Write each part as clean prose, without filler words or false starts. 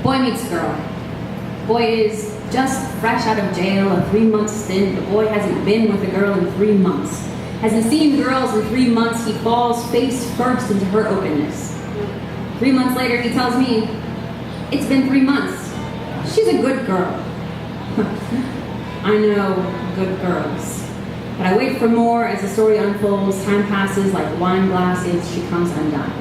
Boy meets girl. Boy is just fresh out of jail, a 3-month stint. The boy hasn't been with a girl in 3 months. Hasn't seen girls in 3 months. He falls face first into her openness. 3 months later, he tells me, it's been 3 months. She's a good girl. I know good girls. But I wait for more as the story unfolds. Time passes like wine glasses. She comes undone.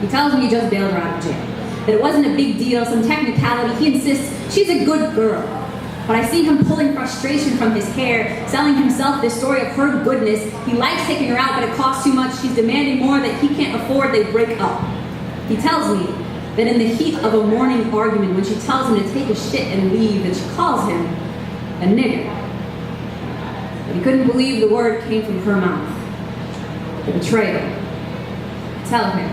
He tells me he just bailed her out of jail. That it wasn't a big deal, some technicality. He insists she's a good girl. But I see him pulling frustration from his hair, selling himself this story of her goodness. He likes taking her out, but it costs too much. She's demanding more that he can't afford. They break up. He tells me that in the heat of a morning argument, when she tells him to take a shit and leave, that she calls him a nigger. But he couldn't believe the word came from her mouth. The betrayal. I tell him,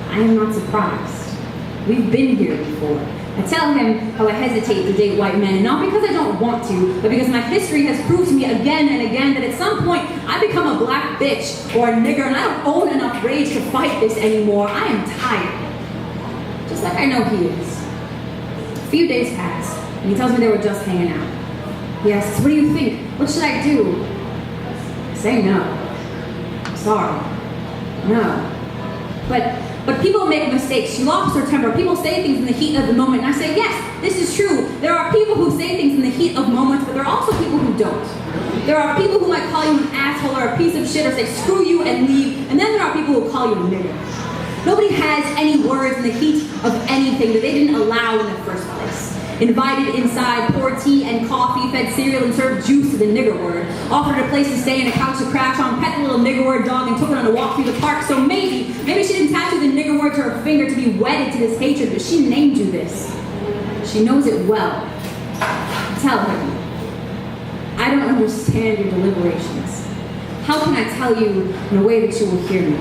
I am not surprised. We've been here before. I tell him how I hesitate to date white men, and not because I don't want to, but because my history has proved to me again and again that at some point I become a black bitch or a nigger, and I don't own enough rage to fight this anymore. I am tired. Just like I know he is. A few days pass, and he tells me they were just hanging out. He asks, what do you think? What should I do? I say no. I'm sorry. No. But people make mistakes. She lost her temper. People say things in the heat of the moment. And I say, yes, this is true. There are people who say things in the heat of moments, but there are also people who don't. There are people who might call you an asshole or a piece of shit or say screw you and leave. And then there are people who call you a nigger. Nobody has any words in the heat of anything that they didn't allow in the first place. Invited inside, poured tea and coffee, fed cereal and served juice to the nigger word. Offered a place to stay and a couch to crash on, pet the little nigger word dog and took her on a walk through the park. So maybe she didn't tattoo the nigger word to her finger to be wedded to this hatred, but she named you this. She knows it well. Tell her, I don't understand your deliberations. How can I tell you in a way that you will hear me?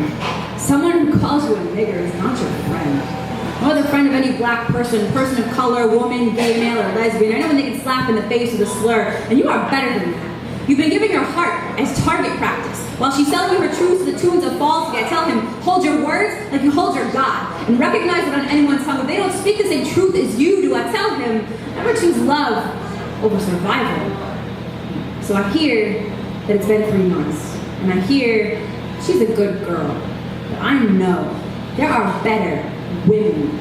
Someone who calls you a nigger is not your friend. Nor the friend of any black person of color, woman, gay, male, or lesbian. I know when they can slap in the face with a slur, and you are better than that. You've been giving your heart as target practice. While she's selling you her truths to the tunes of falsity, I tell him, hold your words like you hold your God, and recognize that on anyone's tongue, if they don't speak the same truth as you do, I tell him, never choose love over survival. So I hear that it's been 3 months, and I hear she's a good girl, but I know there are better women